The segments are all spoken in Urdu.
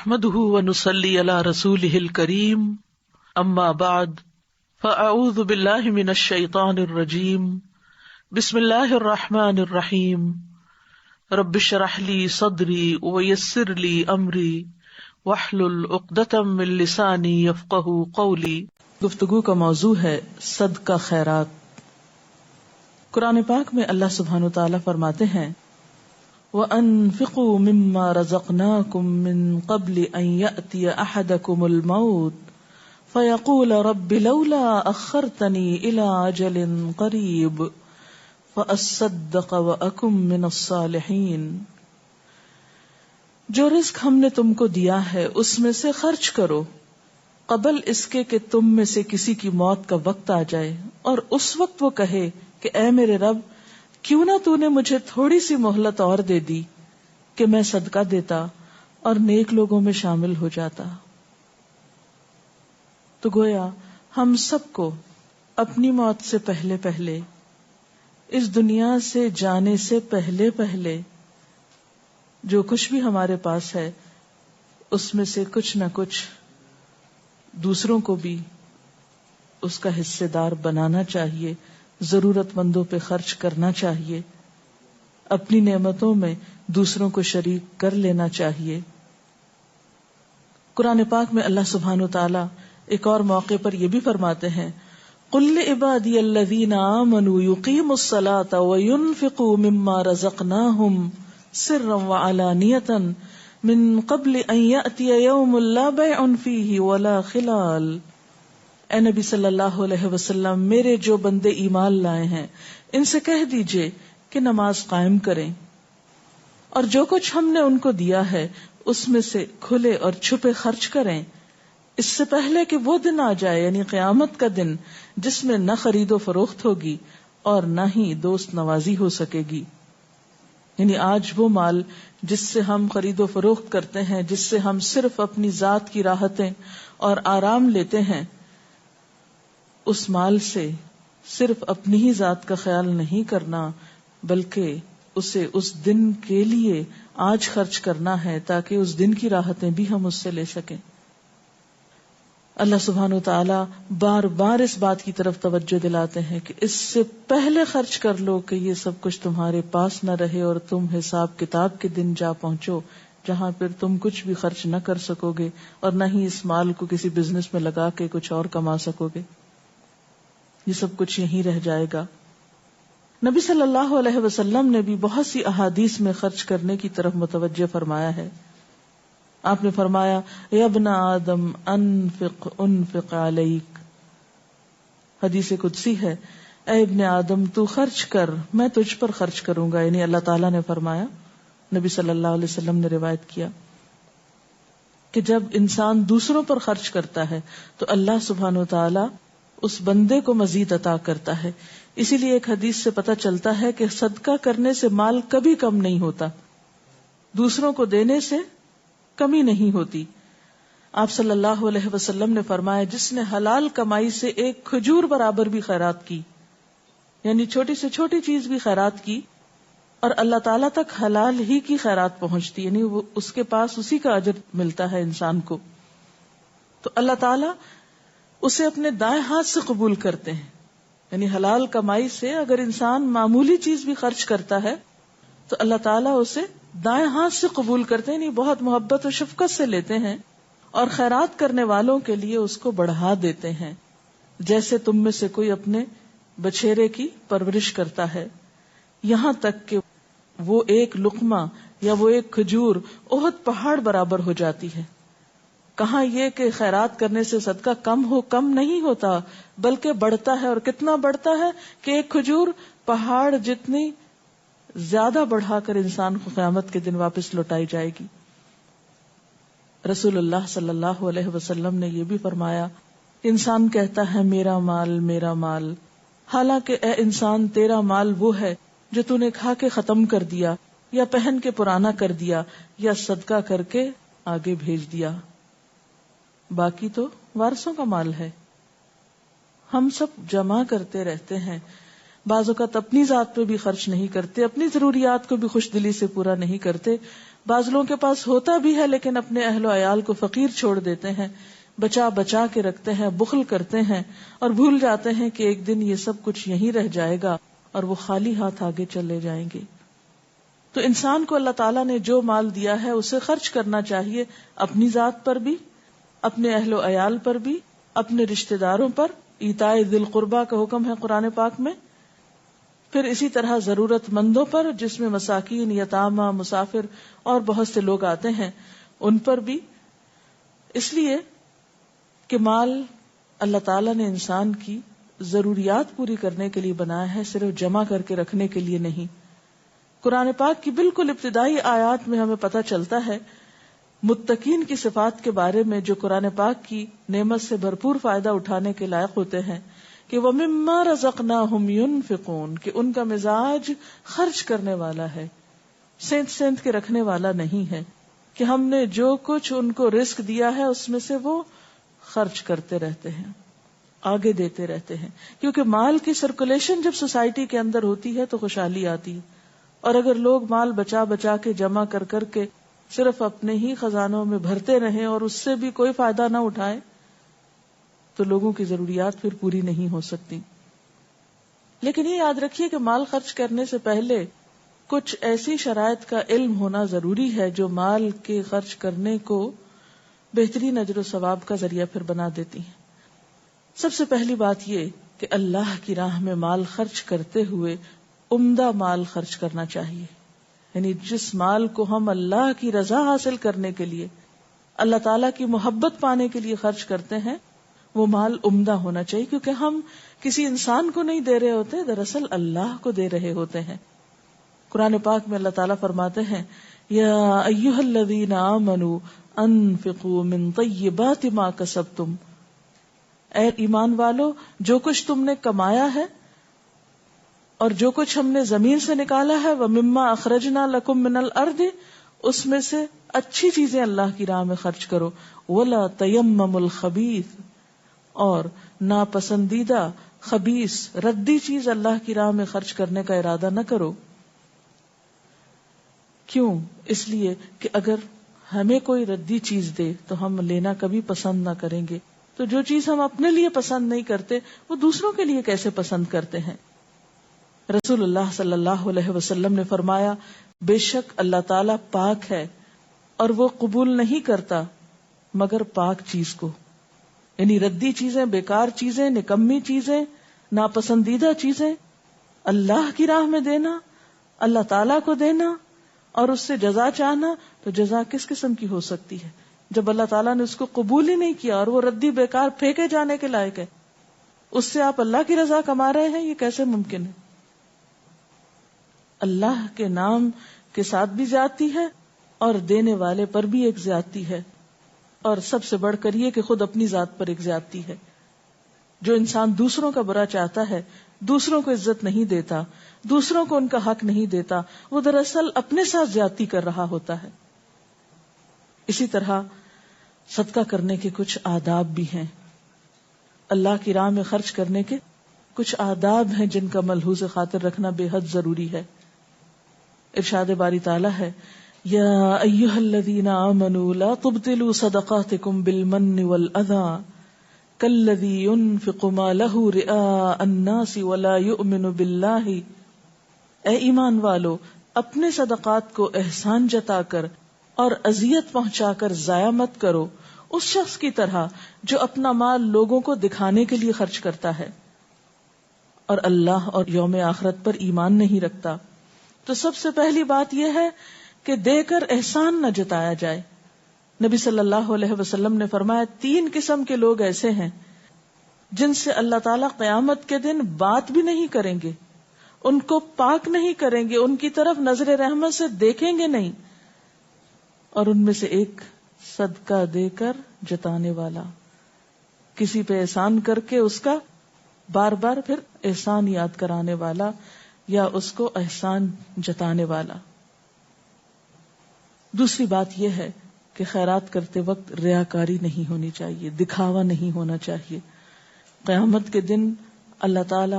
نحمده ونصلي على رسوله الكريم اما بعد فاعوذ بالله من الشيطان الرجيم بسم الله الرحمن الرحيم رب اشرح لي صدري ويسر لي امري واحلل عقدة من لساني يفقهوا قولي۔ گفتگو کا موضوع ہے صدقہ خیرات۔ قرآن پاک میں اللہ سبحانہ وتعالی فرماتے ہیں وَأَنفِقُوا مِمَّا رَزَقْنَاكُم مِّن قَبْلِ أَن يَأْتِيَ أَحَدَكُمُ الْمَوْتُ فَيَقُولَ رَبِّ لَوْلَا أَخَّرْتَنِي إِلَىٰ أَجَلٍ قَرِيبٍ فَأَصَّدَّقَ وَأَكُن مِّنَ الصَّالِحِينَ۔ جو رزق ہم نے تم کو دیا ہے اس میں سے خرچ کرو قبل اس کے کہ تم میں سے کسی کی موت کا وقت آ جائے، اور اس وقت وہ کہے کہ اے میرے رب، کیوں نہ تو نے مجھے تھوڑی سی مہلت اور دے دی کہ میں صدقہ دیتا اور نیک لوگوں میں شامل ہو جاتا۔ تو گویا ہم سب کو اپنی موت سے پہلے پہلے، اس دنیا سے جانے سے پہلے پہلے، جو کچھ بھی ہمارے پاس ہے اس میں سے کچھ نہ کچھ دوسروں کو بھی اس کا حصے دار بنانا چاہیے، ضرورت مندوں پہ خرچ کرنا چاہیے، اپنی نعمتوں میں دوسروں کو شریک کر لینا چاہیے۔ قرآن پاک میں اللہ سبحانہ وتعالی ایک اور موقع پر یہ بھی فرماتے ہیں قُلْ لِعِبَادِيَ الَّذِينَ آمَنُوا يُقِيمُوا الصَّلَاةَ وَيُنْفِقُوا مِمَّا رَزَقْنَاهُمْ سِرًّا وَعَلَانِيَةً مِّن قَبْلِ أَن يَأْتِيَ يَوْمٌ لَا بَيْعٌ فِيهِ وَلَا خِلَالٌ۔ اے نبی صلی اللہ علیہ وسلم، میرے جو بندے ایمان لائے ہیں ان سے کہہ دیجئے کہ نماز قائم کریں، اور جو کچھ ہم نے ان کو دیا ہے اس میں سے کھلے اور چھپے خرچ کریں، اس سے پہلے کہ وہ دن آ جائے، یعنی قیامت کا دن، جس میں نہ خرید و فروخت ہوگی اور نہ ہی دوست نوازی ہو سکے گی۔ یعنی آج وہ مال جس سے ہم خرید و فروخت کرتے ہیں، جس سے ہم صرف اپنی ذات کی راحتیں اور آرام لیتے ہیں، اس مال سے صرف اپنی ہی ذات کا خیال نہیں کرنا، بلکہ اسے اس دن کے لیے آج خرچ کرنا ہے تاکہ اس دن کی راحتیں بھی ہم اس سے لے سکیں۔ اللہ سبحانہ وتعالی بار بار اس بات کی طرف توجہ دلاتے ہیں کہ اس سے پہلے خرچ کر لو کہ یہ سب کچھ تمہارے پاس نہ رہے اور تم حساب کتاب کے دن جا پہنچو جہاں پھر تم کچھ بھی خرچ نہ کر سکو گے اور نہ ہی اس مال کو کسی بزنس میں لگا کے کچھ اور کما سکو گے، یہ سب کچھ یہیں رہ جائے گا۔ نبی صلی اللہ علیہ وسلم نے بھی بہت سی احادیث میں خرچ کرنے کی طرف متوجہ فرمایا ہے۔ آپ نے فرمایا یا ابن آدم انفق انفق علیک، حدیث قدسی ہے، اے ابن آدم تو خرچ کر، میں تجھ پر خرچ کروں گا، یعنی اللہ تعالیٰ نے فرمایا، نبی صلی اللہ علیہ وسلم نے روایت کیا کہ جب انسان دوسروں پر خرچ کرتا ہے تو اللہ سبحانہ وتعالی اس بندے کو مزید عطا کرتا ہے۔ اسی لیے ایک حدیث سے پتہ چلتا ہے کہ صدقہ کرنے سے مال کبھی کم نہیں ہوتا، دوسروں کو دینے سے کمی نہیں ہوتی۔ آپ صلی اللہ علیہ وسلم نے فرمایا جس نے حلال کمائی سے ایک کھجور برابر بھی خیرات کی، یعنی چھوٹی سے چھوٹی چیز بھی خیرات کی، اور اللہ تعالیٰ تک حلال ہی کی خیرات پہنچتی، یعنی وہ اس کے پاس اسی کا اجر ملتا ہے انسان کو، تو اللہ تعالیٰ اسے اپنے دائیں ہاتھ سے قبول کرتے ہیں۔ یعنی حلال کمائی سے اگر انسان معمولی چیز بھی خرچ کرتا ہے تو اللہ تعالیٰ اسے دائیں ہاتھ سے قبول کرتے ہیں، یعنی بہت محبت و شفقت سے لیتے ہیں، اور خیرات کرنے والوں کے لیے اس کو بڑھا دیتے ہیں، جیسے تم میں سے کوئی اپنے بچھیرے کی پرورش کرتا ہے، یہاں تک کہ وہ ایک لقمہ یا وہ ایک کھجور احد پہاڑ برابر ہو جاتی ہے۔ کہاں یہ کہ خیرات کرنے سے صدقہ کم نہیں ہوتا، بلکہ بڑھتا ہے، اور کتنا بڑھتا ہے کہ ایک کھجور پہاڑ جتنی زیادہ بڑھا کر انسان کو قیامت کے دن واپس لوٹائی جائے گی۔ رسول اللہ صلی اللہ علیہ وسلم نے یہ بھی فرمایا، انسان کہتا ہے میرا مال میرا مال، حالانکہ اے انسان تیرا مال وہ ہے جو تو نے کھا کے ختم کر دیا، یا پہن کے پرانا کر دیا، یا صدقہ کر کے آگے بھیج دیا، باقی تو وارثوں کا مال ہے۔ ہم سب جمع کرتے رہتے ہیں، بعض اوقات اپنی ذات پہ بھی خرچ نہیں کرتے، اپنی ضروریات کو بھی خوش دلی سے پورا نہیں کرتے، بعض لوگوں کے پاس ہوتا بھی ہے لیکن اپنے اہل و عیال کو فقیر چھوڑ دیتے ہیں، بچا بچا کے رکھتے ہیں، بخل کرتے ہیں اور بھول جاتے ہیں کہ ایک دن یہ سب کچھ یہیں رہ جائے گا اور وہ خالی ہاتھ آگے چلے جائیں گے۔ تو انسان کو اللہ تعالیٰ نے جو مال دیا ہے اسے خرچ کرنا چاہیے، اپنی ذات پر بھی، اپنے اہل و عیال پر بھی، اپنے رشتہ داروں پر، ایتاء ذی القربیٰ کا حکم ہے قرآن پاک میں، پھر اسی طرح ضرورت مندوں پر جس میں مساکین، یتامى، مسافر اور بہت سے لوگ آتے ہیں ان پر بھی، اس لیے کہ مال اللہ تعالیٰ نے انسان کی ضروریات پوری کرنے کے لیے بنایا ہے، صرف جمع کر کے رکھنے کے لیے نہیں۔ قرآن پاک کی بالکل ابتدائی آیات میں ہمیں پتہ چلتا ہے متقین کی صفات کے بارے میں جو قرآن پاک کی نعمت سے بھرپور فائدہ اٹھانے کے لائق ہوتے ہیں کہ وَمِمَّا رَزَقْنَاهُمْ يُنْفِقُونَ، کہ ان کا مزاج خرچ کرنے والا ہے، سینت کے رکھنے والا نہیں ہے، کہ ہم نے جو کچھ ان کو رزق دیا ہے اس میں سے وہ خرچ کرتے رہتے ہیں، آگے دیتے رہتے ہیں، کیونکہ مال کی سرکولیشن جب سوسائٹی کے اندر ہوتی ہے تو خوشحالی آتی ہے، اور اگر لوگ مال بچا بچا کے جمع کر کر کے صرف اپنے ہی خزانوں میں بھرتے رہیں اور اس سے بھی کوئی فائدہ نہ اٹھائیں تو لوگوں کی ضروریات پھر پوری نہیں ہو سکتی۔ لیکن یہ یاد رکھیے کہ مال خرچ کرنے سے پہلے کچھ ایسی شرائط کا علم ہونا ضروری ہے جو مال کے خرچ کرنے کو بہترین اجر و ثواب کا ذریعہ پھر بنا دیتی ہیں۔ سب سے پہلی بات یہ کہ اللہ کی راہ میں مال خرچ کرتے ہوئے عمدہ مال خرچ کرنا چاہیے، یعنی جس مال کو ہم اللہ کی رضا حاصل کرنے کے لیے، اللہ تعالیٰ کی محبت پانے کے لیے خرچ کرتے ہیں وہ مال عمدہ ہونا چاہیے، کیونکہ ہم کسی انسان کو نہیں دے رہے ہوتے، دراصل اللہ کو دے رہے ہوتے ہیں۔ قرآن پاک میں اللہ تعالیٰ فرماتے ہیں یا ایھا الذین آمنوا انفقوا من طیبات ما کسبتم، اے ایمان والو جو کچھ تم نے کمایا ہے اور جو کچھ ہم نے زمین سے نکالا ہے وَمِمَّا أَخْرَجْنَا لَكُم مِّنَ الْأَرْضِ، اس میں سے اچھی چیزیں اللہ کی راہ میں خرچ کرو، وَلَا تَيَمَّمُوا الْخَبِيثَ، اور ناپسندیدہ خبیث ردی چیز اللہ کی راہ میں خرچ کرنے کا ارادہ نہ کرو۔ کیوں؟ اس لیے کہ اگر ہمیں کوئی ردی چیز دے تو ہم لینا کبھی پسند نہ کریں گے، تو جو چیز ہم اپنے لیے پسند نہیں کرتے وہ دوسروں کے لیے کیسے پسند کرتے ہیں۔ رسول اللہ صلی اللہ علیہ وسلم نے فرمایا بے شک اللہ تعالیٰ پاک ہے اور وہ قبول نہیں کرتا مگر پاک چیز کو، یعنی ردی چیزیں، بیکار چیزیں، نکمی چیزیں، ناپسندیدہ چیزیں اللہ کی راہ میں دینا، اللہ تعالیٰ کو دینا اور اس سے جزا چاہنا، تو جزا کس قسم کی ہو سکتی ہے جب اللہ تعالیٰ نے اس کو قبول ہی نہیں کیا اور وہ ردی بیکار پھینکے جانے کے لائق ہے، اس سے آپ اللہ کی رضا کما رہے ہیں، یہ کیسے ممکن ہے؟ اللہ کے نام کے ساتھ بھی زیادتی ہے اور دینے والے پر بھی ایک زیادتی ہے، اور سب سے بڑھ کر یہ کہ خود اپنی ذات پر ایک زیادتی ہے۔ جو انسان دوسروں کا برا چاہتا ہے، دوسروں کو عزت نہیں دیتا، دوسروں کو ان کا حق نہیں دیتا، وہ دراصل اپنے ساتھ زیادتی کر رہا ہوتا ہے۔ اسی طرح صدقہ کرنے کے کچھ آداب بھی ہیں، اللہ کی راہ میں خرچ کرنے کے کچھ آداب ہیں جن کا ملحوظ خاطر رکھنا بے حد ضروری ہے۔ ارشاد باری تعالیٰ ہے یا ایھا الذین آمنوا لا تبطلوا صدقاتکم بالمن والأذى کالذی ينفق مالہ رئاء الناس ولا یؤمن باللہ، اے ایمان والو اپنے صدقات کو احسان جتا کر اور اذیت پہنچا کر ضائع مت کرو اس شخص کی طرح جو اپنا مال لوگوں کو دکھانے کے لیے خرچ کرتا ہے اور اللہ اور یوم آخرت پر ایمان نہیں رکھتا۔ تو سب سے پہلی بات یہ ہے کہ دے کر احسان نہ جتایا جائے۔ نبی صلی اللہ علیہ وسلم نے فرمایا 3 قسم کے لوگ ایسے ہیں جن سے اللہ تعالیٰ قیامت کے دن بات بھی نہیں کریں گے، ان کو پاک نہیں کریں گے، ان کی طرف نظر رحمت سے دیکھیں گے نہیں، اور ان میں سے ایک صدقہ دے کر جتانے والا، کسی پہ احسان کر کے اس کا بار بار پھر احسان یاد کرانے والا یا اس کو احسان جتانے والا۔ دوسری بات یہ ہے کہ خیرات کرتے وقت ریاکاری نہیں ہونی چاہیے، دکھاوا نہیں ہونا چاہیے۔ قیامت کے دن اللہ تعالی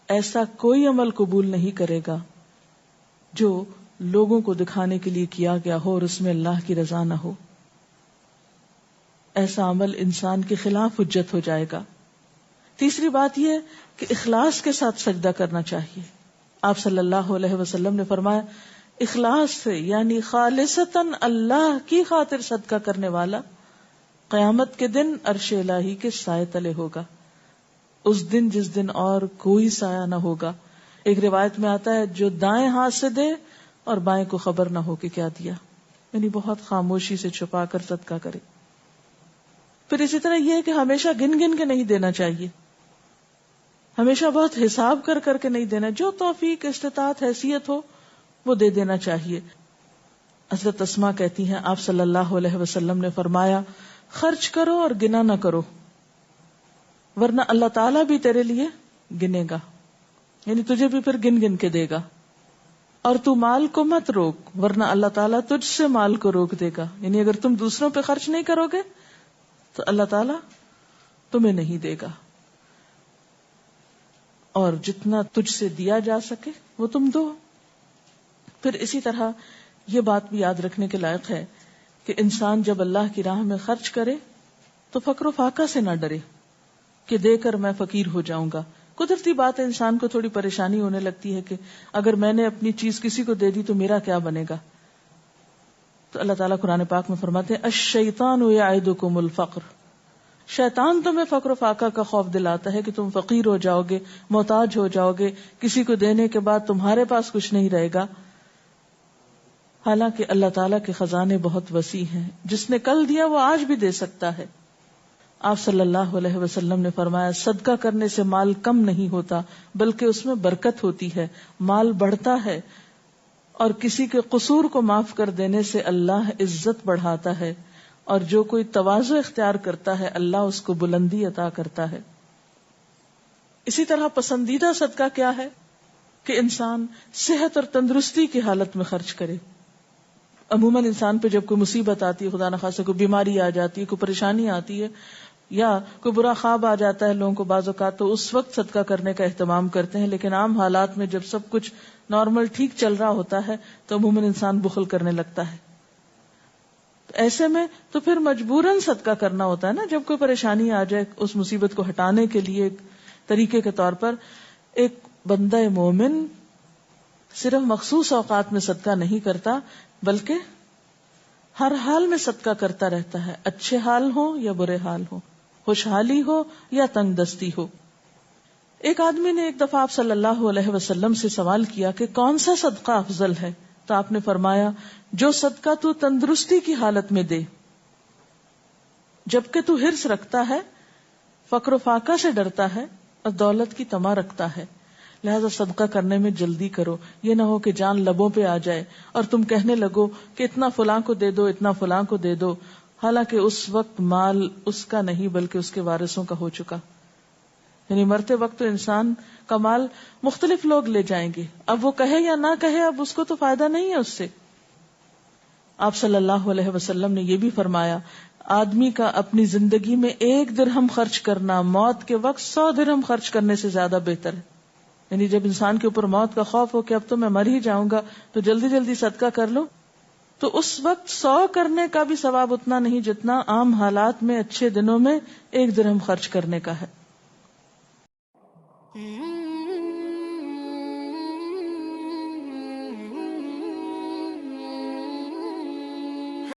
ایسا کوئی عمل قبول نہیں کرے گا جو لوگوں کو دکھانے کے لیے کیا گیا ہو اور اس میں اللہ کی رضا نہ ہو، ایسا عمل انسان کے خلاف حجت ہو جائے گا۔ تیسری بات یہ کہ اخلاص کے ساتھ سجدہ کرنا چاہیے۔ آپ صلی اللہ علیہ وسلم نے فرمایا اخلاص سے یعنی خالصتاً اللہ کی خاطر صدقہ کرنے والا قیامت کے دن عرش الہی کے سائے تلے ہوگا، اس دن جس دن اور کوئی سایہ نہ ہوگا۔ ایک روایت میں آتا ہے جو دائیں ہاتھ سے دے اور بائیں کو خبر نہ ہو کہ کیا دیا، یعنی بہت خاموشی سے چھپا کر صدقہ کرے۔ پھر اسی طرح یہ ہے کہ ہمیشہ گن گن کے نہیں دینا چاہیے، ہمیشہ بہت حساب کر کر کے نہیں دینا، جو توفیق استطاعت حیثیت ہو وہ دے دینا چاہیے۔ حضرت اسماء کہتی ہیں آپ صلی اللہ علیہ وسلم نے فرمایا خرچ کرو اور گنا نہ کرو، ورنہ اللہ تعالیٰ بھی تیرے لیے گنے گا، یعنی تجھے بھی پھر گن گن کے دے گا۔ اور تو مال کو مت روک، ورنہ اللہ تعالیٰ تجھ سے مال کو روک دے گا، یعنی اگر تم دوسروں پہ خرچ نہیں کرو گے تو اللہ تعالیٰ تمہیں نہیں دے گا، اور جتنا تجھ سے دیا جا سکے وہ تم دو۔ پھر اسی طرح یہ بات بھی یاد رکھنے کے لائق ہے کہ انسان جب اللہ کی راہ میں خرچ کرے تو فقر و فاقہ سے نہ ڈرے کہ دے کر میں فقیر ہو جاؤں گا۔ قدرتی بات ہے، انسان کو تھوڑی پریشانی ہونے لگتی ہے کہ اگر میں نے اپنی چیز کسی کو دے دی تو میرا کیا بنے گا۔ تو اللہ تعالیٰ قرآن پاک میں فرماتے ہیں الشیطان یعدکم الفقر، شیطان تمہیں فقر و فاقہ کا خوف دلاتا ہے کہ تم فقیر ہو جاؤ گے، محتاج ہو جاؤ گے، کسی کو دینے کے بعد تمہارے پاس کچھ نہیں رہے گا۔ حالانکہ اللہ تعالیٰ کے خزانے بہت وسیع ہیں، جس نے کل دیا وہ آج بھی دے سکتا ہے۔ آپ صلی اللہ علیہ وسلم نے فرمایا صدقہ کرنے سے مال کم نہیں ہوتا بلکہ اس میں برکت ہوتی ہے، مال بڑھتا ہے، اور کسی کے قصور کو معاف کر دینے سے اللہ عزت بڑھاتا ہے، اور جو کوئی تواضع اختیار کرتا ہے اللہ اس کو بلندی عطا کرتا ہے۔ اسی طرح پسندیدہ صدقہ کیا ہے کہ انسان صحت اور تندرستی کی حالت میں خرچ کرے۔ عموماً انسان پہ جب کوئی مصیبت آتی ہے، خدا نخواستہ کوئی بیماری آ جاتی ہے، کوئی پریشانی آتی ہے، یا کوئی برا خواب آ جاتا ہے لوگوں کو بعض اوقات، تو اس وقت صدقہ کرنے کا اہتمام کرتے ہیں، لیکن عام حالات میں جب سب کچھ نارمل ٹھیک چل رہا ہوتا ہے تو عموماً انسان بخل کرنے لگتا ہے۔ ایسے میں تو پھر مجبوراً صدقہ کرنا ہوتا ہے نا، جب کوئی پریشانی آ جائے اس مصیبت کو ہٹانے کے لیے ایک طریقے کے طور پر ایک بندہ مومن صرف مخصوص اوقات میں صدقہ نہیں کرتا بلکہ ہر حال میں صدقہ کرتا رہتا ہے، اچھے حال ہو یا برے حال ہو، خوشحالی ہو یا تنگ دستی ہو۔ ایک آدمی نے ایک دفعہ آپ صلی اللہ علیہ وسلم سے سوال کیا کہ کون سا صدقہ افضل ہے؟ تو آپ نے فرمایا جو صدقہ تو تندرستی کی حالت میں دے، جبکہ تو حرص رکھتا ہے، فقر و فاقہ سے ڈرتا ہے اور دولت کی طمع رکھتا ہے، لہذا صدقہ کرنے میں جلدی کرو، یہ نہ ہو کہ جان لبوں پہ آ جائے اور تم کہنے لگو کہ اتنا فلاں کو دے دو، اتنا فلاں کو دے دو، حالانکہ اس وقت مال اس کا نہیں بلکہ اس کے وارثوں کا ہو چکا۔ یعنی مرتے وقت تو انسان کا مال مختلف لوگ لے جائیں گے، اب وہ کہے یا نہ کہے اب اس کو تو فائدہ نہیں ہے اس سے۔ آپ صلی اللہ علیہ وسلم نے یہ بھی فرمایا آدمی کا اپنی زندگی میں 1 درہم خرچ کرنا موت کے وقت 100 درہم خرچ کرنے سے زیادہ بہتر ہے۔ یعنی جب انسان کے اوپر موت کا خوف ہو کہ اب تو میں مر ہی جاؤں گا تو جلدی جلدی صدقہ کر لو، تو اس وقت 100 کرنے کا بھی ثواب اتنا نہیں جتنا عام حالات میں اچھے دنوں میں 1 درہم خرچ کرنے کا ہے۔